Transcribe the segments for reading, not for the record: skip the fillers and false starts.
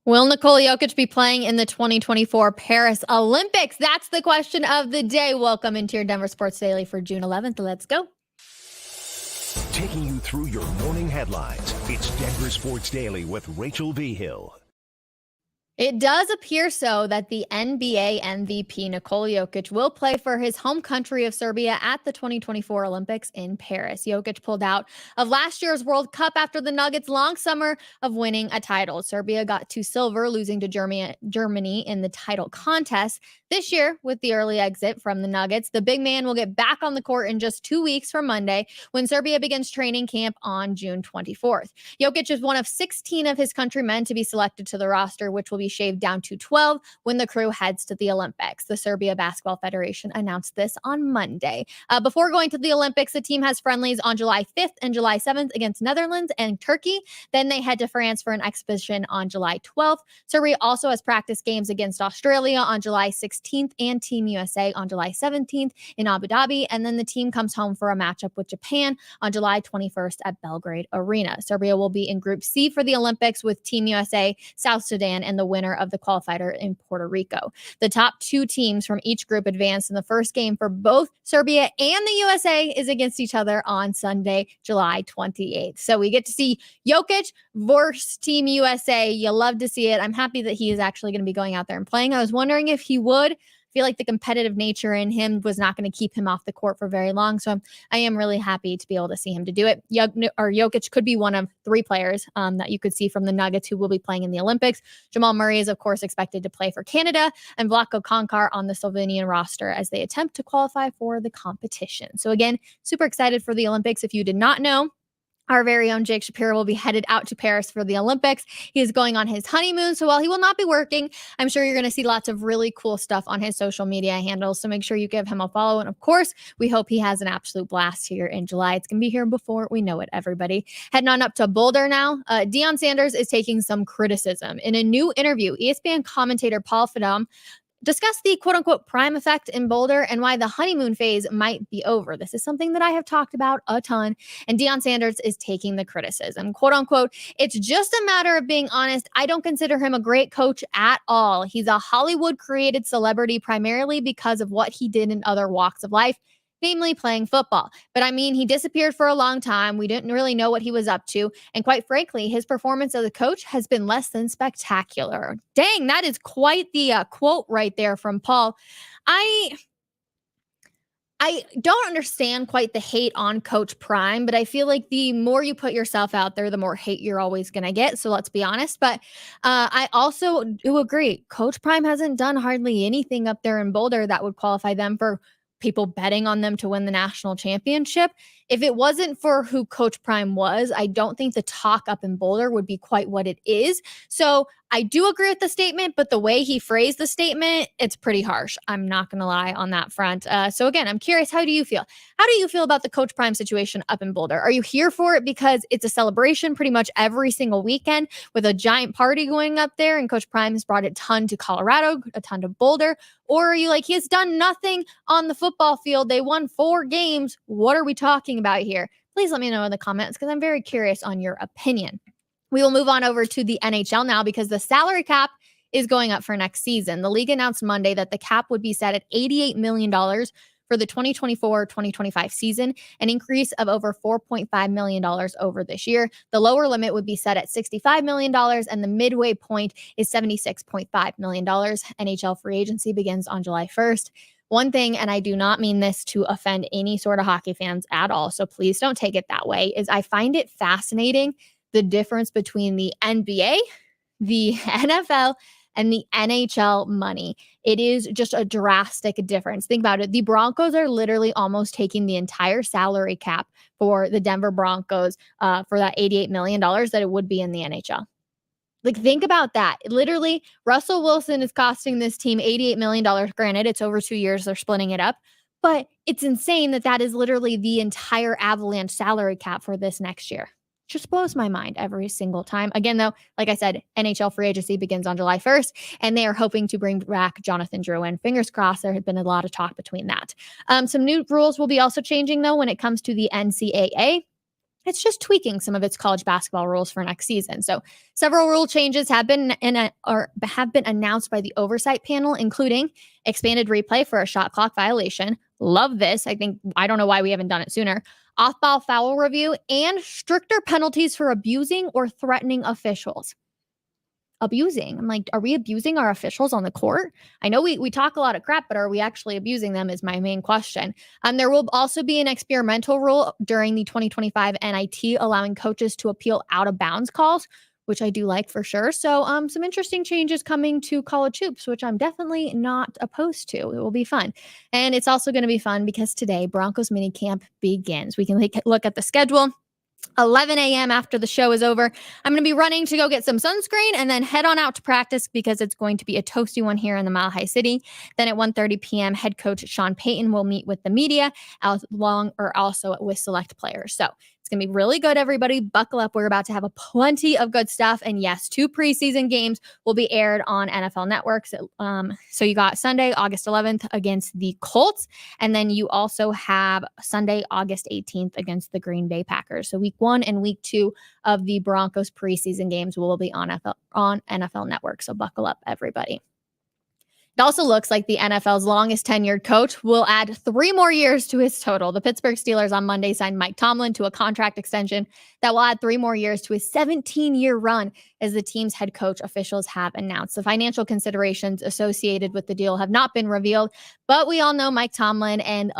Will Nikola Jokic be playing in the 2024 Paris Olympics? That's the question of the day. Welcome into your Denver Sports Daily for June 11th. Let's go. Taking you through your morning headlines, it's Denver Sports Daily with Rachel Vigil. It does appear so that the NBA MVP Nikola Jokic will play for his home country of Serbia at the 2024 Olympics in Paris. Jokic pulled out of last year's World Cup after the Nuggets' long summer of winning a title. Serbia got to silver, losing to Germany in the title contest. This year, with the early exit from the Nuggets, the big man will get back on the court in just 2 weeks from Monday when Serbia begins training camp on June 24th. Jokic is one of 16 of his countrymen to be selected to the roster, which will be shaved down to 12 when the crew heads to the Olympics. The Serbia Basketball Federation announced this on Monday. Before going to the Olympics, the team has friendlies on July 5th and July 7th against Netherlands and Turkey. Then they head to France for an exhibition on July 12th. Serbia also has practice games against Australia on July 16th and Team USA on July 17th in Abu Dhabi. And then the team comes home for a matchup with Japan on July 21st at Belgrade Arena. Serbia will be in Group C for the Olympics with Team USA, South Sudan, and the winner of the qualifier in Puerto Rico. The top two teams from each group advanced, in the first game for both Serbia and the USA is against each other on Sunday, July 28th. So we get to see Jokic versus Team USA. You love to see it. I'm happy that he is actually going to be going out there and playing. I was wondering if he would. I feel like the competitive nature in him was not going to keep him off the court for very long. So I am really happy to be able to see him to do it. Jokic could be one of three players that you could see from the Nuggets who will be playing in the Olympics. Jamal Murray is, of course, expected to play for Canada, and Vlatko Konkar on the Slovenian roster as they attempt to qualify for the competition. So again, super excited for the Olympics. If you did not know, our very own Jake Shapiro will be headed out to Paris for the Olympics. He is going on his honeymoon, so while he will not be working, I'm sure you're going to see lots of really cool stuff on his social media handles. So make sure you give him a follow. And of course, we hope he has an absolute blast here in July. It's going to be here before we know it, everybody. Heading on up to Boulder now. Deion Sanders is taking some criticism. In a new interview, ESPN commentator Paul Fadum discuss the quote-unquote prime effect in Boulder and why the honeymoon phase might be over. This is something that I have talked about a ton, and Deion Sanders is taking the criticism. Quote-unquote, it's just a matter of being honest. I don't consider him a great coach at all. He's a Hollywood-created celebrity primarily because of what he did in other walks of life, namely playing football. But I mean, he disappeared for a long time. We didn't really know what he was up to. And quite frankly, his performance as a coach has been less than spectacular. Dang, that is quite the quote right there from Paul. I don't understand quite the hate on Coach Prime, but I feel like the more you put yourself out there, the more hate you're always going to get. So let's be honest. But I also do agree. Coach Prime hasn't done hardly anything up there in Boulder that would qualify them for people betting on them to win the national championship. If it wasn't for who Coach Prime was, I don't think the talk up in Boulder would be quite what it is. So I do agree with the statement, but the way he phrased the statement, it's pretty harsh. I'm not going to lie on that front. So again, I'm curious, how do you feel? How do you feel about the Coach Prime situation up in Boulder? Are you here for it because it's a celebration pretty much every single weekend with a giant party going up there, and Coach Prime has brought a ton to Colorado, a ton to Boulder? Or are you like, he has done nothing on the football field. They won 4 games. What are we talking about here? Please let me know in the comments because I'm very curious on your opinion. We will move on over to the NHL now because the salary cap is going up for next season. The league announced Monday that the cap would be set at $88 million for the 2024-2025 season, an increase of over $4.5 million over this year. The lower limit would be set at $65 million, and the midway point is $76.5 million. NHL free agency begins on July 1st. One thing, and I do not mean this to offend any sort of hockey fans at all, so please don't take it that way, is I find it fascinating the difference between the NBA, the NFL, and the NHL money. It is just a drastic difference. Think about it. The Broncos are literally almost taking the entire salary cap for the Denver Broncos for that $88 million that it would be in the NHL. Like, think about that. Literally, Russell Wilson is costing this team $88 million. Granted, it's over 2 years. They're splitting it up. But it's insane that that is literally the entire Avalanche salary cap for this next year. Just blows my mind every single time. Again, though, like I said, NHL free agency begins on July 1st, and they are hoping to bring back Jonathan Drouin. Fingers crossed. There had been a lot of talk between that. Some new rules will be also changing, though, when it comes to the NCAA. It's just tweaking some of its college basketball rules for next season. So several rule changes have been announced by the oversight panel, including expanded replay for a shot clock violation. Love this. I don't know why we haven't done it sooner. Off-ball foul review and stricter penalties for abusing or threatening officials. Abusing. I'm like, are we abusing our officials on the court? I know we talk a lot of crap, but are we actually abusing them is my main question. There will also be an experimental rule during the 2025 NIT allowing coaches to appeal out of bounds calls, which I do like for sure. So some interesting changes coming to college hoops, which I'm definitely not opposed to. It will be fun. And it's also going to be fun because today Broncos minicamp begins. We can look at the schedule. 11 a.m. after the show is over. I'm going to be running to go get some sunscreen and then head on out to practice because it's going to be a toasty one here in the Mile High City. Then at 1:30 p.m., head coach Sean Payton will meet with the media also with select players. So it's going to be really good, everybody. Buckle up. We're about to have plenty of good stuff. And yes, 2 preseason games will be aired on NFL Network. So you got Sunday, August 11th against the Colts. And then you also have Sunday, August 18th against the Green Bay Packers. So week 1 and week 2 of the Broncos preseason games will be on NFL Network. So buckle up, everybody. It also looks like the NFL's longest tenured coach will add 3 more years to his total. The Pittsburgh Steelers on Monday signed Mike Tomlin to a contract extension that will add 3 more years to his 17-year run as the team's head coach, officials have announced. The financial considerations associated with the deal have not been revealed, but we all know Mike Tomlin and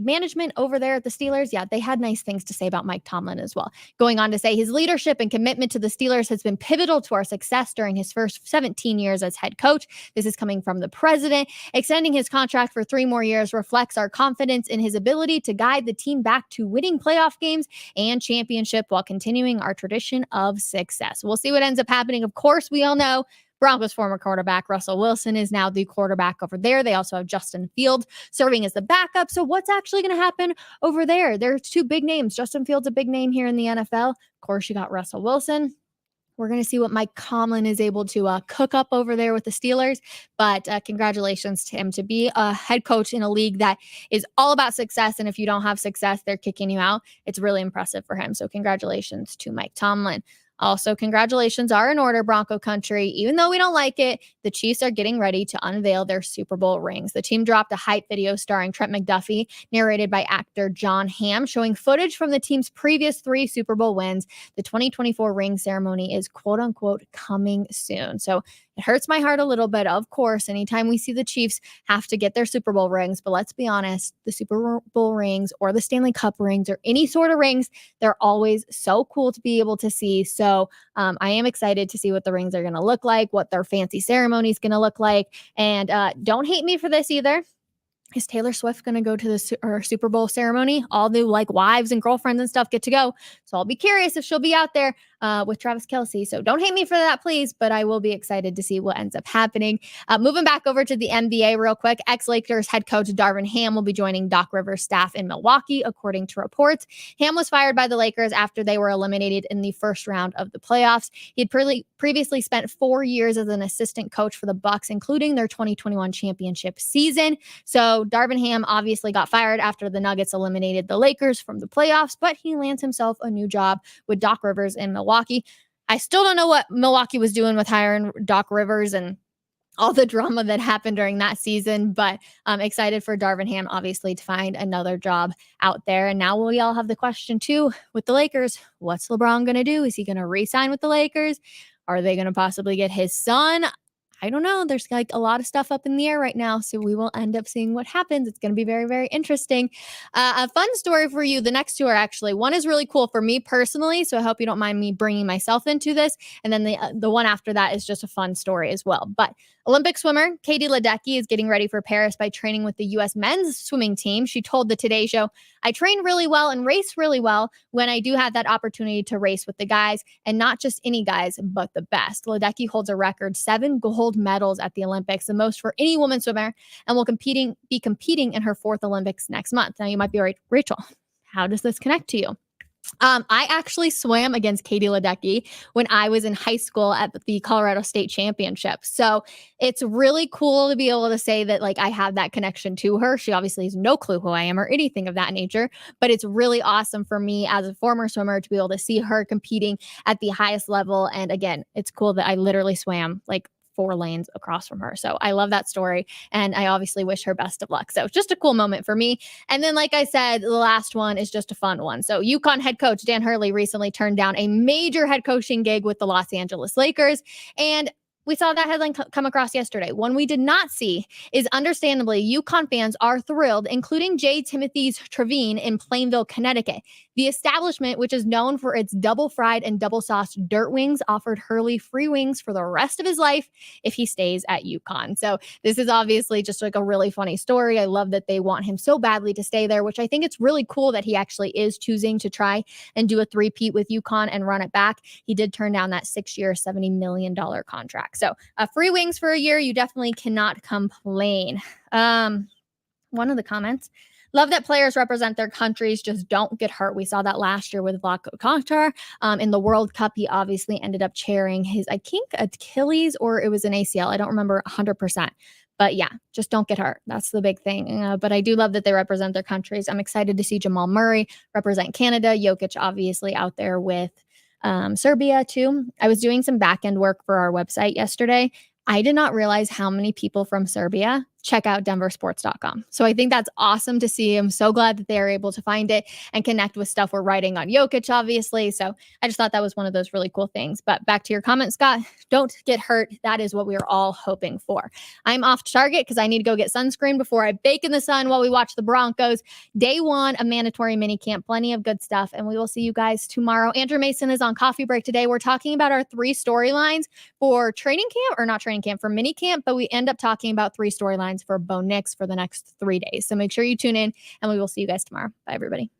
management over there at the Steelers, they had nice things to say about Mike Tomlin as well. Going on to say his leadership and commitment to the Steelers has been pivotal to our success during his first 17 years as head coach. This is coming from the president. Extending his contract for 3 more years reflects our confidence in his ability to guide the team back to winning playoff games and championship while continuing our tradition of success. We'll see what ends up happening. Of course, we all know Broncos former quarterback Russell Wilson is now the quarterback over there. They also have Justin Fields serving as the backup. So what's actually going to happen over there? There's 2 big names. Justin Fields, a big name here in the NFL. Of course, you got Russell Wilson. We're going to see what Mike Tomlin is able to cook up over there with the Steelers. But congratulations to him to be a head coach in a league that is all about success. And if you don't have success, they're kicking you out. It's really impressive for him. So congratulations to Mike Tomlin. Also, congratulations are in order, Bronco country. Even though we don't like it, the Chiefs are getting ready to unveil their Super Bowl rings. The team dropped a hype video starring Trent McDuffie, narrated by actor Jon Hamm, showing footage from the team's previous 3 Super Bowl wins. The 2024 ring ceremony is quote unquote coming soon. So it hurts my heart a little bit, of course, anytime we see the Chiefs have to get their Super Bowl rings. But let's be honest, the Super Bowl rings or the Stanley Cup rings or any sort of rings, they're always so cool to be able to see. So I am excited to see what the rings are going to look like, what their fancy ceremony is going to look like. And don't hate me for this either. Is Taylor Swift going to go to the Super Bowl ceremony? All the wives and girlfriends and stuff get to go. So I'll be curious if she'll be out there with Travis Kelce. So don't hate me for that, please. But I will be excited to see what ends up happening. Moving back over to the NBA real quick. Ex-Lakers head coach Darvin Ham will be joining Doc Rivers' staff in Milwaukee, according to reports. Ham was fired by the Lakers after they were eliminated in the first round of the playoffs. He had previously spent 4 years as an assistant coach for the Bucks, including their 2021 championship season. So Darvin Ham obviously got fired after the Nuggets eliminated the Lakers from the playoffs, but he lands himself a new job with Doc Rivers in Milwaukee. I still don't know what Milwaukee was doing with hiring Doc Rivers and all the drama that happened during that season, but I'm excited for Darvin Ham, obviously, to find another job out there. And now we all have the question, too, with the Lakers. What's LeBron going to do? Is he going to re-sign with the Lakers? Are they going to possibly get his son? I don't know. There's a lot of stuff up in the air right now. So we will end up seeing what happens. It's going to be very, very interesting. A fun story for you. The next 2 are actually, one is really cool for me personally. So I hope you don't mind me bringing myself into this. And then the one after that is just a fun story as well. But Olympic swimmer Katie Ledecky is getting ready for Paris by training with the U.S. men's swimming team. She told the Today Show, "I train really well and race really well when I do have that opportunity to race with the guys, and not just any guys, but the best." Ledecky holds a record 7 gold medals at the Olympics, the most for any woman swimmer, and will be competing in her 4th Olympics next month. Now you might be right, Rachel, how does this connect to you? I actually swam against Katie Ledecky when I was in high school at the Colorado State Championship. So it's really cool to be able to say that like I have that connection to her. She obviously has no clue who I am or anything of that nature, but it's really awesome for me as a former swimmer to be able to see her competing at the highest level. And again, it's cool that I literally swam like 4 lanes across from her. So I love that story. And I obviously wish her best of luck. So just a cool moment for me. And then, like I said, the last one is just a fun one. So UConn head coach Dan Hurley recently turned down a major head coaching gig with the Los Angeles Lakers. And we saw that headline come across yesterday. One we did not see is understandably UConn fans are thrilled, including J. Timothy's Trevine in Plainville, Connecticut. The establishment, which is known for its double fried and double sauced dirt wings, offered Hurley free wings for the rest of his life if he stays at UConn. So this is obviously just like a really funny story. I love that they want him so badly to stay there, which I think it's really cool that he actually is choosing to try and do a three-peat with UConn and run it back. He did turn down that 6-year, $70 million contract. So free wings for a year, you definitely cannot complain. One of the comments, love that players represent their countries, just don't get hurt. We saw that last year with Vlaco Kotar. In the World Cup, he obviously ended up tearing his, I think, Achilles or it was an ACL. I don't remember 100%. But yeah, just don't get hurt. That's the big thing. But I do love that they represent their countries. I'm excited to see Jamal Murray represent Canada. Jokic obviously out there with Serbia too. I was doing some back-end work for our website yesterday. I did not realize how many people from Serbia check out denversports.com. So I think that's awesome to see. I'm so glad that they're able to find it and connect with stuff we're writing on Jokic, obviously. So I just thought that was one of those really cool things. But back to your comment, Scott, don't get hurt. That is what we are all hoping for. I'm off target because I need to go get sunscreen before I bake in the sun while we watch the Broncos. Day 1 of mandatory mini camp, plenty of good stuff. And we will see you guys tomorrow. Andrew Mason is on coffee break today. We're talking about our 3 storylines for training camp, or not training camp, for mini camp, but we end up talking about 3 storylines for Bo Nix for the next 3 days. So make sure you tune in and we will see you guys tomorrow. Bye, everybody.